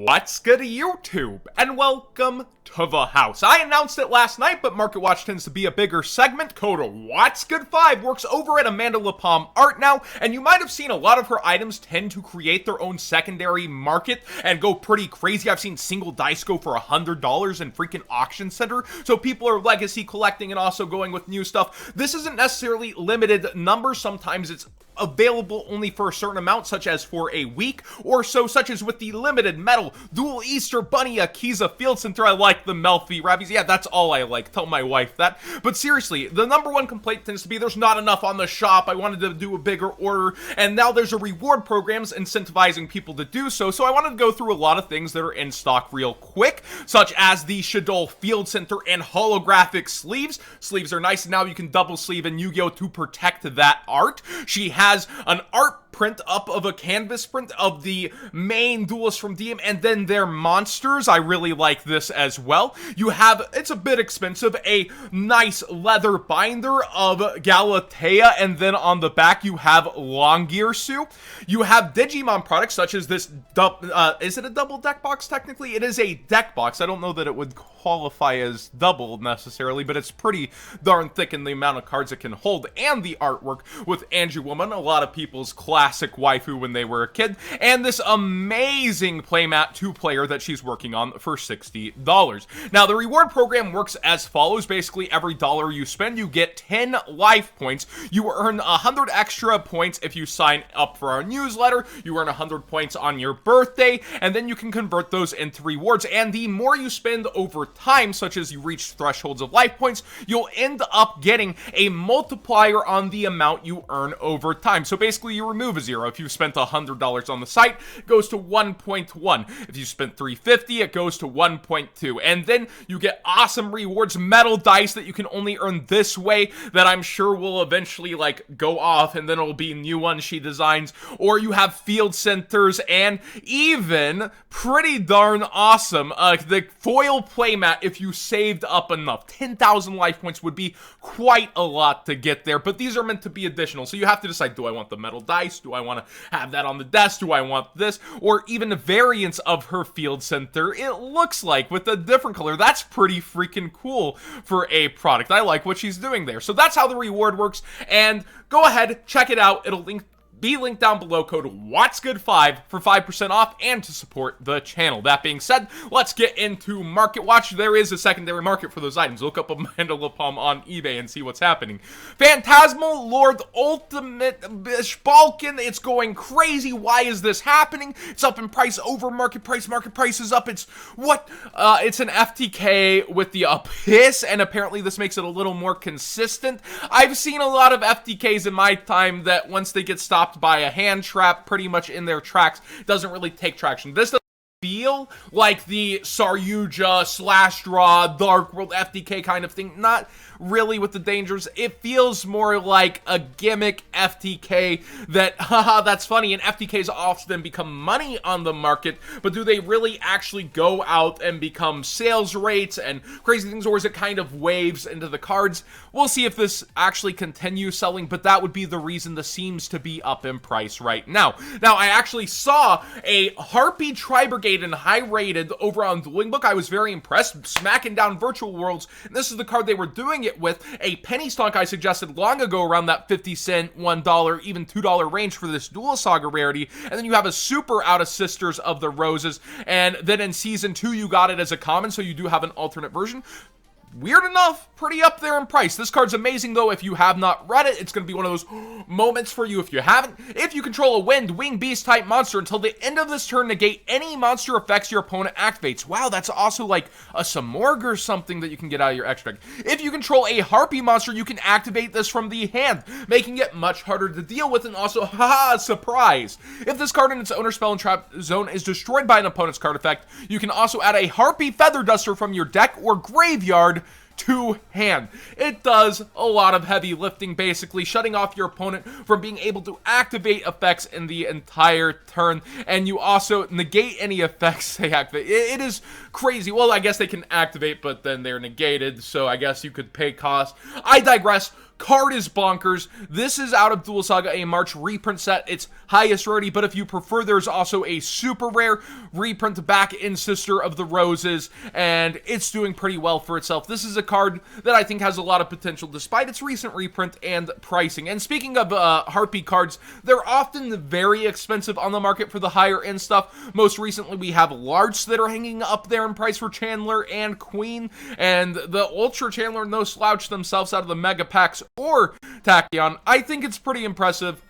What's good YouTube, and welcome to the house. I announced it last night, but Market Watch tends to be a bigger segment. Code What's Good 5 works over at Amanda LaPalm Art now, and you might have seen a lot of her items tend to create their own secondary market and go pretty crazy. I've seen single dice go for $100 in freaking auction center, so people are legacy collecting and also going with new stuff. This isn't necessarily limited numbers. Sometimes it's available only for a certain amount, such as for a week or so, such as with the limited metal dual Easter Bunny Akiza Field Center. I like the Melfi Rabbies. Yeah, that's all I like. Tell my wife that. But seriously, the number one complaint tends to be there's not enough on the shop. I wanted to do a bigger order, and now there's a reward programs incentivizing people to do so. So I wanted to go through a lot of things that are in stock real quick, such as the Shadol Field Center and holographic sleeves. Sleeves are nice, and now you can double sleeve in Yu-Gi-Oh! To protect that art. She has an art print up of a canvas print of the main duelists from DM and then their monsters. I really like this as well. You have, it's a bit expensive, a nice leather binder of Galatea, and then on the back you have Longyearsu. You have Digimon products such as this, is it a double deck box technically? It is a deck box. I don't know that it would qualify as double necessarily, but it's pretty darn thick in the amount of cards it can hold, and the artwork with Angie Woman, a lot of people's classic waifu when they were a kid, and this amazing playmat 2-player that she's working on for $60. Now, the reward program works as follows. Basically, every dollar you spend, you get 10 life points. You earn 100 extra points if you sign up for our newsletter. You earn 100 points on your birthday, and then you can convert those into rewards. And the more you spend over time, such as you reach thresholds of life points, you'll end up getting a multiplier on the amount you earn over time. So basically, you remove a zero. If you spent $100 on the site, it goes to 1.1. If you spent $350, it goes to 1.2. And then you get awesome rewards, metal dice that you can only earn this way that I'm sure will eventually like go off, and then it'll be new ones she designs. Or you have field centers, and even pretty darn awesome, the foil playmat if you saved up enough. 10,000 life points would be quite a lot to get there, but these are meant to be additional, so you have to decide, do I want the metal dice? Do I want to have that on the desk? Do I want this? Or even the variants of her field center, it looks like, with a different color. That's pretty freaking cool for a product. I like what she's doing there. So that's how the reward works, and go ahead, check it out. It'll be linked down below. Code What's Good 5 for 5% off and to support the channel. That being said, let's get into Market Watch. There is a secondary market for those items. Look up Amanda LaPalm on eBay and see what's happening. Phantasmal Lord Ultimate Balkan. It's going crazy. Why is this happening? It's up in price over market price. Market price is up. It's what? It's an FTK with the Abyss, and apparently this makes it a little more consistent. I've seen a lot of FTKs in my time that once they get stopped by a hand trap pretty much in their tracks, doesn't really take traction. This doesn't feel like the Saryuja slash draw Dark World FTK kind of thing. Not really with the dangers. It feels more like a gimmick FTK that, haha, that's funny, and FTKs often become money on the market, but do they really actually go out and become sales rates and crazy things, or is it kind of waves into the cards? We'll see if this actually continues selling, but that would be the reason this seems to be up in price right now. Now, I actually saw a Harpie Tri-Brigade in high rated over on Dueling Book. I was very impressed, smacking down Virtual Worlds, and this is the card they were doing it with. A penny stock I suggested long ago around that 50 cent, $1, even $2 range for this Duel Saga rarity, and then you have a super out of Sisters of the Roses, and then in Season 2 you got it as a common, so you do have an alternate version. Weird enough, pretty up there in price. This card's amazing, though. If you have not read it, it's going to be one of those moments for you if you haven't. If you control a wind, wing, beast type monster, until the end of this turn, negate any monster effects your opponent activates. Wow, that's also like a Samorg or something that you can get out of your extra deck. If you control a Harpie monster, you can activate this from the hand, making it much harder to deal with, and also, haha, surprise. If this card in its owner spell and trap zone is destroyed by an opponent's card effect, you can also add a Harpie Feather Duster from your deck or graveyard to hand. It does a lot of heavy lifting, basically shutting off your opponent from being able to activate effects in the entire turn, and you also negate any effects they activate. It is crazy. Well, I guess they can activate, but then they're negated, so I guess you could pay cost. I digress. Card is bonkers. This is out of Duel Saga, a March reprint set. It's highest rarity, but if you prefer, there's also a super rare reprint back in Sister of the Roses, and it's doing pretty well for itself. This is a card that I think has a lot of potential despite its recent reprint and pricing. And speaking of Harpie cards, they're often very expensive on the market for the higher end stuff. Most recently, we have Larts that are hanging up there in price for Chandler and Queen, and the Ultra Chandler no slouch themselves out of the Mega Packs or Tachyon. I think it's pretty impressive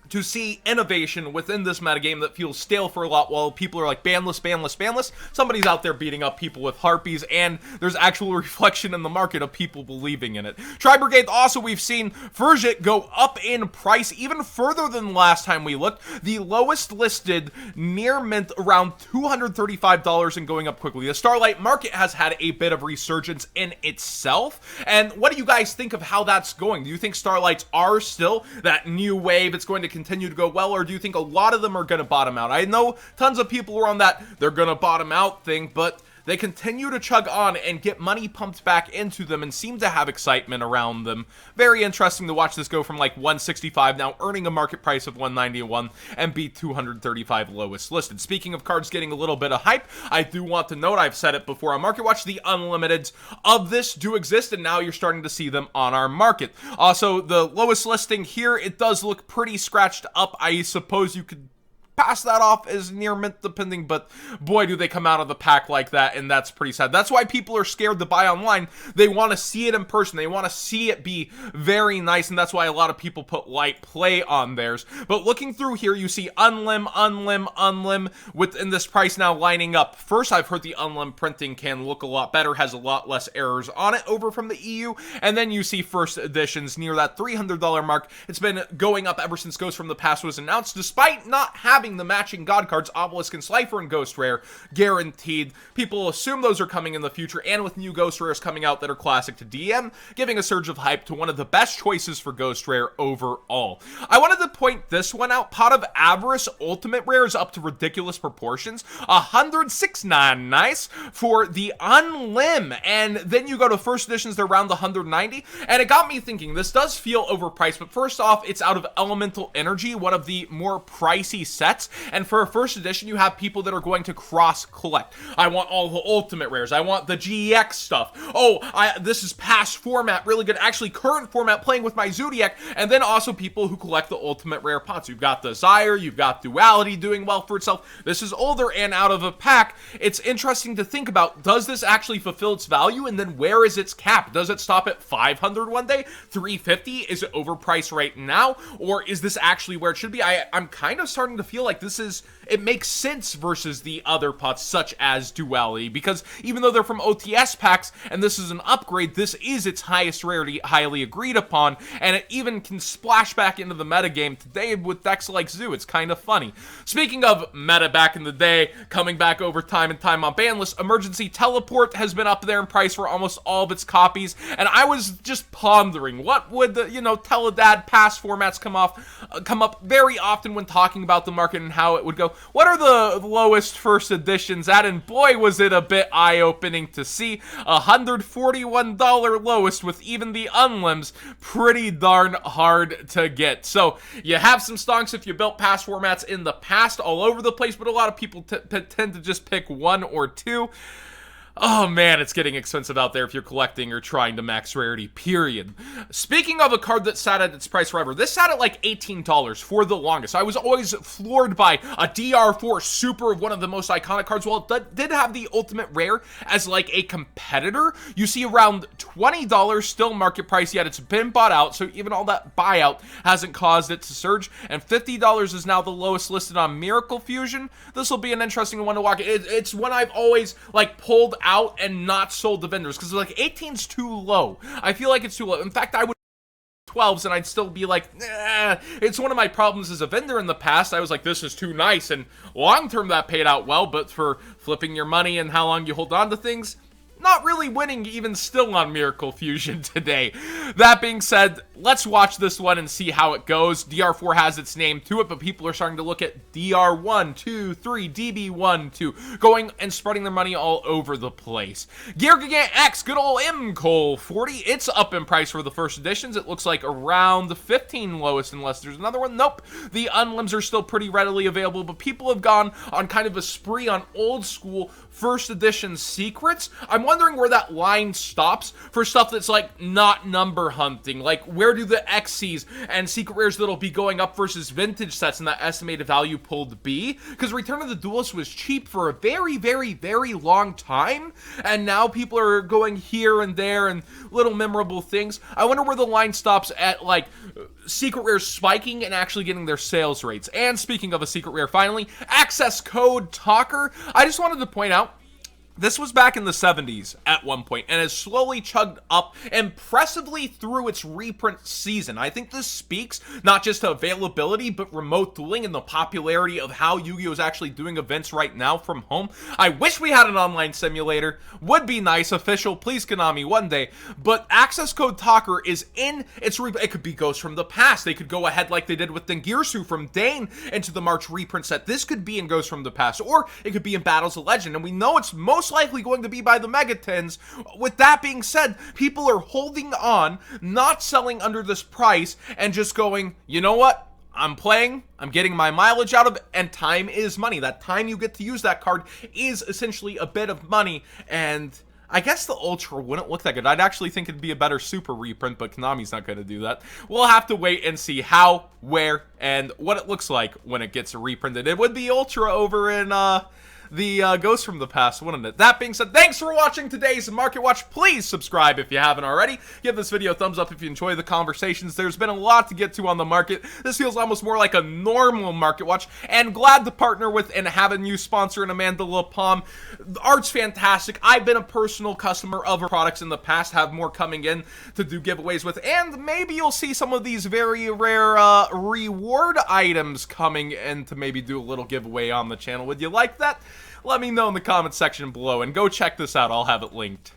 to see innovation within this metagame that feels stale for a lot while people are like banless, banless, banless. Somebody's out there beating up people with Harpies, and there's actual reflection in the market of people believing in it. Tri-Brigade, also we've seen Furgit go up in price even further than last time we looked. The lowest listed near mint around $235 and going up quickly. The Starlight market has had a bit of resurgence in itself, and what do you guys think of how that's going? Do you think Starlights are still that new wave? It's going to continue to go well, or do you think a lot of them are going to bottom out? I know tons of people are on that they're going to bottom out thing, but they continue to chug on and get money pumped back into them and seem to have excitement around them. Very interesting to watch this go from like 165 now earning a market price of 191 and be 235 lowest listed. Speaking of cards getting a little bit of hype, I do want to note, I've said it before on Market Watch, the unlimiteds of this do exist, and now you're starting to see them on our market. Also, the lowest listing here, it does look pretty scratched up. I suppose you could pass that off as near mint depending, but boy, do they come out of the pack like that, and that's pretty sad. That's why people are scared to buy online. They want to see it in person. They want to see it be very nice, and that's why a lot of people put light play on theirs. But looking through here, you see unlim within this price now lining up. First, I've heard the unlim printing can look a lot better, has a lot less errors on it over from the EU, and then you see first editions near that $300 mark. It's been going up ever since Ghost from the Past was announced, despite not having the matching god cards, Obelisk and Slifer and Ghost Rare, guaranteed. People assume those are coming in the future, and with new Ghost Rares coming out that are classic to DM, giving a surge of hype to one of the best choices for Ghost Rare overall. I wanted to point this one out. Pot of Avarice Ultimate Rare is up to ridiculous proportions. 106.9 nice for the Unlim, and then you go to first editions, they're around 190, and it got me thinking, this does feel overpriced, but first off, it's out of Elemental Energy, one of the more pricey sets. And for a first edition, you have people that are going to cross-collect. I want all the ultimate rares. I want the GX stuff. Oh, this is past format, really good. Actually, current format, playing with my Zodiac. And then also people who collect the ultimate rare pots. You've got Desire, you've got Duality doing well for itself. This is older and out of a pack. It's interesting to think about, does this actually fulfill its value? And then where is its cap? Does it stop at 500 one day? 350? Is it overpriced right now? Or is this actually where it should be? I'm kind of starting to feel like it makes sense versus the other pots such as Duality, because even though they're from OTS packs and this is an upgrade, this is its highest rarity, highly agreed upon, and it even can splash back into the metagame today with decks like Zoo. It's kind of funny. Speaking of meta back in the day, coming back over time and time on banlist, Emergency Teleport has been up there in price for almost all of its copies, and I was just pondering, what would the, Teledad past formats come up very often when talking about the market and how it would go. What are the lowest first editions at? And boy, was it a bit eye-opening to see. $141 lowest with even the unlims. Pretty darn hard to get. So you have some stonks if you built past formats in the past all over the place, but a lot of people tend to just pick one or two. Oh man, it's getting expensive out there if you're collecting or trying to max rarity, period. Speaking of a card that sat at its price forever, this sat at like $18 for the longest. I was always floored by a DR4 super of one of the most iconic cards. While it did have the ultimate rare as like a competitor, you see around $20 still market price, yet it's been bought out, so even all that buyout hasn't caused it to surge, and $50 is now the lowest listed on Miracle Fusion. This will be an interesting one to walk. It's one I've always like pulled out and not sold to vendors, because like 18's too low. I feel like it's too low. In fact, I would 12s and I'd still be like, nah. It's one of my problems as a vendor in the past. I was like, this is too nice, and long term that paid out well, but for flipping your money and how long you hold on to things, not really winning even still on Miracle Fusion today. That being said, let's watch this one and see how it goes. DR4 has its name to it, but people are starting to look at DR1, 2, 3, DB1, 2, going and spreading their money all over the place. Gear Gigant X, good old M-Cole 40, it's up in price for the first editions. It looks like around the 15 lowest, unless there's another one. Nope, the unlims are still pretty readily available, but people have gone on kind of a spree on old school first edition secrets. I'm wondering where that line stops for stuff that's like not number hunting. Like, where do the XCs and secret rares that'll be going up versus vintage sets in that estimated value pulled be? Because Return of the Duelist was cheap for a very, very, very long time, and now people are going here and there and little memorable things. I wonder where the line stops at, like, secret rares spiking and actually getting their sales rates. And speaking of a secret rare, finally, access code Talker. I just wanted to point out, this was back in the 70s at one point, and has slowly chugged up impressively through its reprint season. I think this speaks not just to availability, but remote dueling and the popularity of how Yu-Gi-Oh! Is actually doing events right now from home. I wish we had an online simulator. Would be nice. Official, please Konami, one day. But access code Talker is in its it could be Ghosts from the Past. They could go ahead like they did with Dengirsu from Dane into the March reprint set. This could be in Ghosts from the Past, or it could be in Battles of Legend, and we know it's most likely going to be by the Megatins. With that being said, people are holding on, not selling under this price, and just going, you know what? I'm playing, I'm getting my mileage out of it, and time is money. That time you get to use that card is essentially a bit of money, and I guess the Ultra wouldn't look that good. I'd actually think it'd be a better Super reprint, but Konami's not going to do that. We'll have to wait and see how, where, and what it looks like when it gets reprinted. It would be Ultra over in, the Ghosts from the Past, wouldn't it? That being said, thanks for watching today's Market Watch. Please subscribe if you haven't already. Give this video a thumbs up if you enjoy the conversations. There's been a lot to get to on the market. This feels almost more like a normal Market Watch, and glad to partner with and have a new sponsor in Amanda LaPalm. The art's fantastic. I've been a personal customer of her products in the past, have more coming in to do giveaways with, and maybe you'll see some of these very rare reward items coming in to maybe do a little giveaway on the channel. Would you like that? Let me know in the comment section below, and go check this out. I'll have it linked.